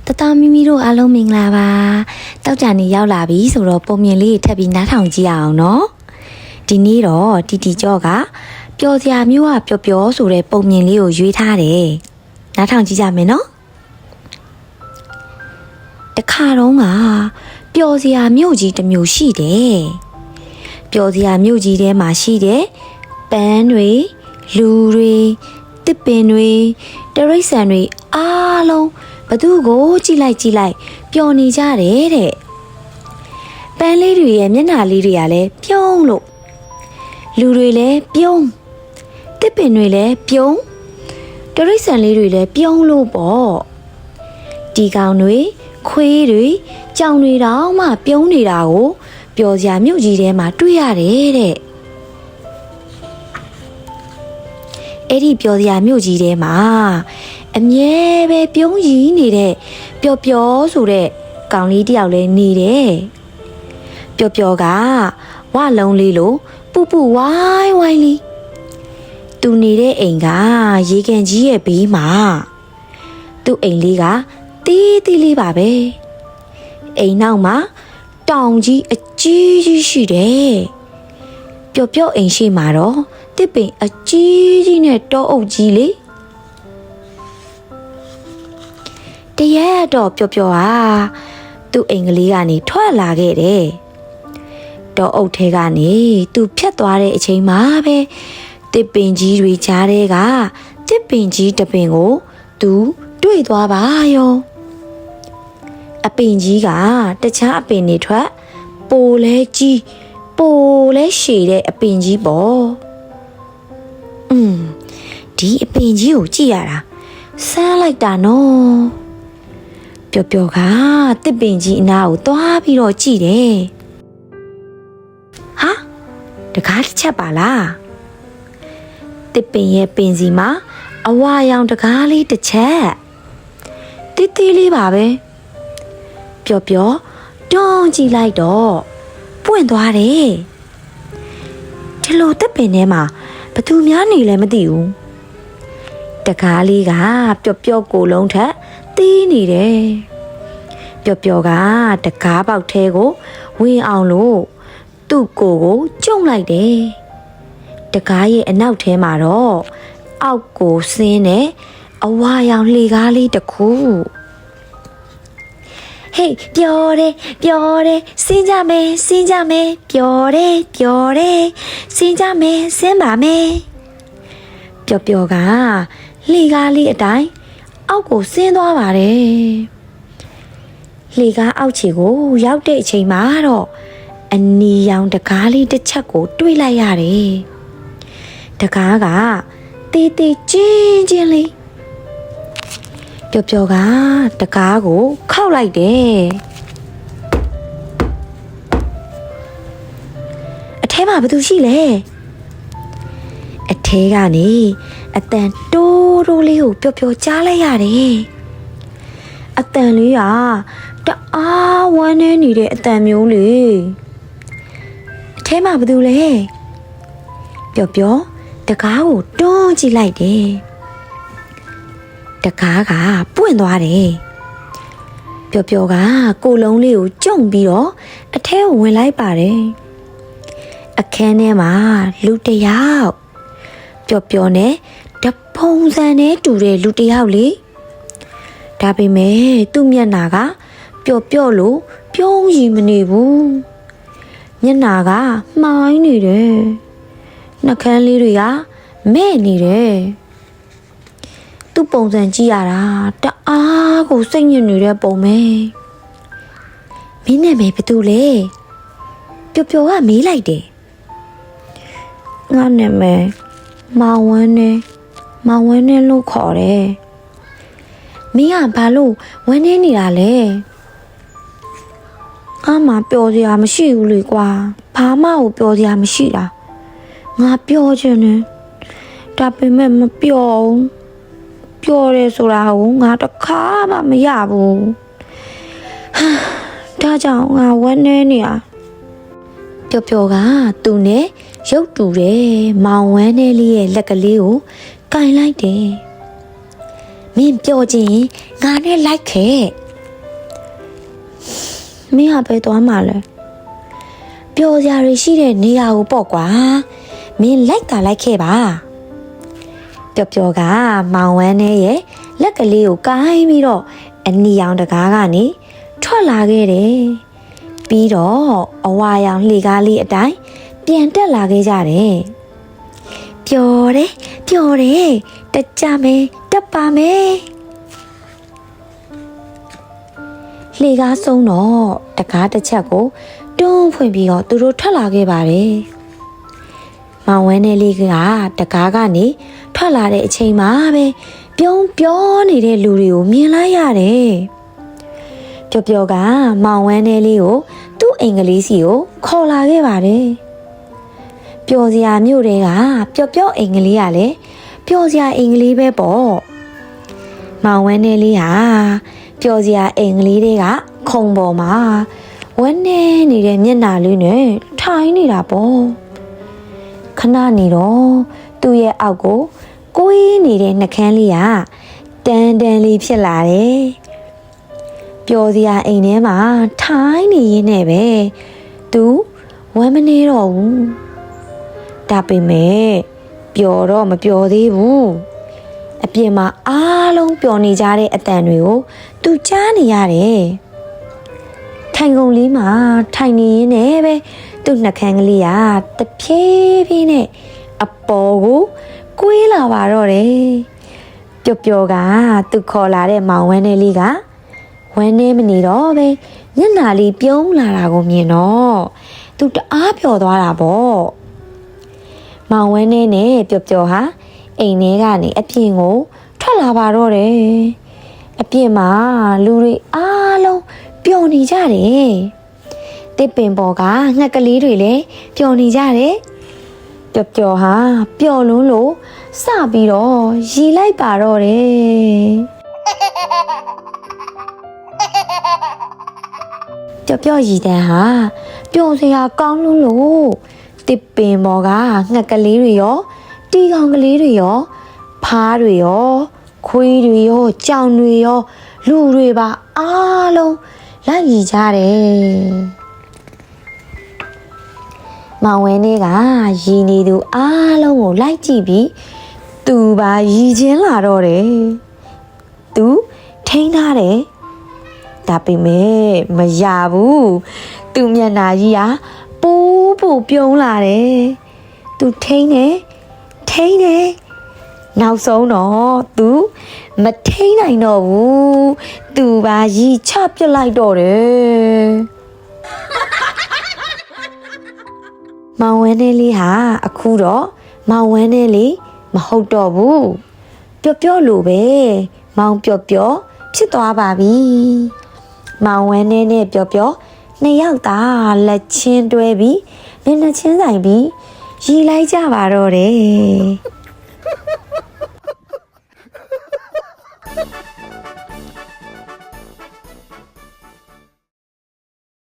တတော်မိမိတို့အားလုံးမင်္ဂလာပါတောက်ကြနေရောက်လာပြီဆိုတော့ပုံမြင်လေးထပ်ပြီးနားထောင်ကြည့်အောင်နော်ဒီနေ့တော့တီကြော့ကပျော်စရာမျိုးကပျော်ဆိုတဲ့ပုံမြင်လေးကိုရွေးထားတယ်နားထောင်ကြည့်ကြမယ်နော်တခါတော့ကပျော်စရာမျိုးကြီးတစ်မျိုးရှိတယ်ပျော်စရာမျိုးကြီးထဲမှာရှိတဲ့ပန်းတွေလူတွေတစ်ပင်တွေတရိတ်ဆန်တွေအားလုံးဘသူကိုကြည့်လိုက်ပျော်နေကြတယ်တဲ့ပန်းလေးတွေရဲ့မျက်နှာလေးတွေကလည်းပြုံးလို့လူတွေလည်းပြုံးတစ်ပင်တွေလည်းပြုံးတရိတ်ဆန်လေးတွေလည်းပြုံးလို့ပေါ့ဒီကောင်တွေခွေးတွေကြောင်တွေတောင်မှပြုံးနေတာကိုပျော်စရာမြို့ကြီးထဲမှာတွေ့ရတယ်တဲ့အဲ့ဒီပျော်စရာမြို့ကြီးထဲမှာအမြဲပဲပြုံးရည်နေတဲ့ပျော်ဆိုတဲ့ကောင်လေးတယောက်လည်းနေတယ်ပျော်ကဝလုံးလေးလို့ပူဝိုင်းလေးသူနေတဲ့အိမ်ကရေကန်ကြီးရဲ့ဘေးမှာသူ့အိမ်လေးကတီးလေးပါပဲအိမ်နောက်မှာတောင်ကြီးအကြီးရှိတယ်ပျော်အိမ်ရှိမှာတော့တစ်ပင်အကြီးနဲ့တောအုပ်ကြီးလေတရက်တော့ပျော်ဟာသူ့အိမ်ကလေးကနေထွက်လာခဲ့တယ်တောအုပ်ထဲကနေသူဖြတ်သွားတဲ့အချိန်မှာပဲတစ်ပင်ကြီးတွေကြားထဲကတစ်ပင်ကြီးတစ်ပင်ကိုသူတွေ့သွားပါရောအပင်ကြီးကတခြားအပင်တွေထွက်ပိုလဲကြီးပိုလဲရှည်တဲ့အပင်ကြီးပေါ့ဒီအပင်ကြီးကိုကြည့်ရတာဆန်းလိုက်တာနော်ပျော်ကတစ်ပင်ကြီးအနာကိုသွားပြီးတော့ကြည့်တယ်ဟာတကားတစ်ချက်ပါလားတစ်ပင်ရဲ့ပင်စီမှာအဝါရောင်တကားလေးတစ်ချက်တီးလေးပါပဲပျော်တွန်းကြည့်လိုက်တော့ပွင့်သွားတယ်ဒီလိုတစ်ပင်ထဲမှာဘသူများနေလဲမသိဘူးတကားလေးကပျော်ကိုလုံးထက်တီးနေတယ်ပျော်ကတကားပေါက်ထဲကိုဝင်အောင်လို့သူ့ကိုကျုံလိုက်တယ်တကားရဲ့အနောက်ထဲမှာတော့အောက်ကိုဆင်းတဲ့အဝါရောင်လှေကားလေးတစ်ခုဟေးပျော်တယ်ဆင်းကြမယ်ပျော်တယ်ဆင်းကြမယ်ဆင်းပါမယ်ပျော်ကလှေကားလေးအတိုင်းအောက်ကိုဆင်းသွားပါတယ်လှေကားအောက်ခြေကိုရောက်တဲ့အချိန်မှာတော့အနီရောင်တကားလေးတစ်ချက်ကိုတွေ့လိုက်ရတယ်တကားကတေးချင်းလေးပျော်ကတကားကိုခောက်လိုက်တယ်အထဲမှာဘာသူရှိလဲအထဲကနေအတန်တိုးလေးကိုပျော်ကြားလိုက်ရတယ်အတန်လေးကတအားဝမ်းနေနေတဲ့အတန်မျိုးလေအထဲမှာဘာသူလဲပျော်တကားကိုတွန်းကြည့်လိုက်တယ်တကားကပွင့်သွားတယ်ပျော်ကကိုလုံးလေးကိုကျုံပြီးတော့အထဲကိုဝင်လိုက်ပါတယ်အခန်းထဲမှာလူတစ်ယောက်ပျော်နဲ့တပုံစံနဲ့တူတဲ့လူတစ်ယောက်လေဒါပေမဲ့သူ့မျက်နှာကပျော်လို့ပြုံးရည်မနေဘူးမျက်နှာကမှိုင်းနေတယ်နှာခမ်းလေးတွေကမဲ့နေတယ်သူ့ပုံစံကြည့်ရတာတအားကိုစိတ်ညစ်နေတဲ့ပုံပဲမင်းနာမည်ဘာတူလဲပျော်ကမေးလိုက်တယ်ငါနာမည်မောင်ဝန်းနဲ့လို့ခေါ်တယ်မင်းကဘာလို့ဝန်းနေနေတာလဲအမပျော်စရာမရှိဘူးလေကွာဘာမှကိုပျော်စရာမရှိတာငါပျော်ချင်တယ်ဒါပေမဲ့မပျော်ဘူးပျော်တယ်ဆိုတာကိုငါတခါမှမရဘူးဒါကြောင့်ငါဝန်းနေနေတာပျော်ကသူ့နဲ့ရုပ်တူတယ်မောင်ဝန်းနေလေးရဲ့လက်ကလေးကိုကင်လိုက်တယ်မင်းပျော်ခြင်းငါနဲ့လိုက်ခဲ့ မင်းဟာပဲသွားမှာလဲပျော်စရာတွေရှိတဲ့နေရာကိုပေါ့ကွာမင်းလိုက်ခဲ့ပါပျော်ပျော်ကမောင်ဝမ်းနဲ့ရဲ့လက်ကလေးကိုကိုင်းပြီးတော့အနီရောင်တကားကနေထွက်လာခဲ့တယ်ပြီးတော့အဝါရောင်လှေကားလေးအတိုင်းပြန်တက်လာခဲ့ကြတယ်ပျော်တယ်တက်ကြမယ်တက်ပါမယ်လှေကားဆုံးတော့တကားတစ်ချက်ကိုတွန်းဖွင့်ပြီးတော့သူတို့ထွက်လာခဲ့ပါတယ်မောင်ဝဲနဲ့လေးကတကားကနေထွက်လာတဲ့အချိန်မှာပဲပြောနေတဲ့လူတွေကိုမြင်လိုက်ရတယ်ပျော်ကမောင်ဝဲနဲ့လေးကိုသူ့အင်္ဂလိပ်စီကိုခေါ်လာခဲ့ပါတယ်ပျော်စရာမြို့တွေကပျော်အင်္ဂလိပ်ကလည်းပျော်စရာအင်္ဂလိပ်ပဲပေါ့မောင်ဝဲနဲ့လေးဟာပျော်စရာအင်္ဂလိပ်တွေကခုံပေါ်မှာဝန်းနေနေတဲ့မျက်နှာလေးနဲ့ထိုင်နေတာပေါ့ခဏနေတော့သူ့ရဲ့အောက်ကိုကိုးနေတဲ့နှကန်းလေးကတန်လေးဖြစ်လာတယ်ပျော်စရာအိမ်ထဲမှာထိုင်နေရင်းနဲ့ပဲသူဝမ်းမနေတော့ဘူးဒါပေမဲ့ပျော်တော့မပျော်သေးဘူးအပြင်မှာအားလုံးပျော်နေကြတဲ့အတန်တွေကိုသူကြားနေရတယ်ထိုင်ကုန်လေးမှာထိုင်နေရင်းနဲ့ပဲသူ့နှကန်းကလေးကတဖြည်းဖြည်းနဲ့အပေါ်ကိုကွေးလာပါတော့တယ်ပျော်ကသူခေါ်လာတဲ့မောင်ဝမ်းလေးကဝမ်းနေမနေတော့ပဲညနာလေးပြုံးလာတာကိုမြင်တော့သူတအားပျော်သွားတာပေါ့မောင်ဝမ်းနဲ့ပျော်ဟာအိမ်ထဲကနေအပြင်ကိုထွက်လာပါတော့တယ်အပြင်မှာလူတွေအားလုံးပျော်နေကြတယ်တစ်ပင်ပေါ်ကငှက်ကလေးတွေလည်းပျော်နေကြတယ်ပျော်ဟာပျော်လွန်းလို့စပြီးတော့ရီလိုက်ပါတော့တယ်ပျော်ရီတန်းဟာပျော်စရာကောင်းလွန်းလို့တစ်ပင်ပေါ်ကငှက်ကလေးတွေရောတီကောင်ကလေးတွေရောဖားတွေရောခွေးတွေရောကြောင်တွေရောလူတွေပါအားလုံးလိုက်ရီကြတယ်မောင်ဝဲလေးကရီနေသူအားလုံးကိုလိုက်ကြည့်ပြီးသူပါရီချင်းလာတော့တယ်သူထိန်းထားတယ်ဒါပေမဲ့မရဘူးသူမျက်နှာကြီးပိုးပြုံးလာတယ်သူထိန်းတယ်နောက်ဆုံးတော့သူမထိန်းနိုင်တော့ဘူးသူပါရီချပြစ်လိုက်တော့တယ်မောင်ဝဲလေးဟာအခုတော့မောင်ဝဲလေးမဟုတ်တော့ဘူးပျော်လို့ပဲမောင်ပျော်ဖြစ်သွားပါပြီမောင်ဝဲနဲ့ပျော်နှစ်ယောက်သာလက်ချင်းတွဲပြီးမျက်နှာချင်းဆိုင်ပြီးရီလိုက်ကြပါတော့တယ်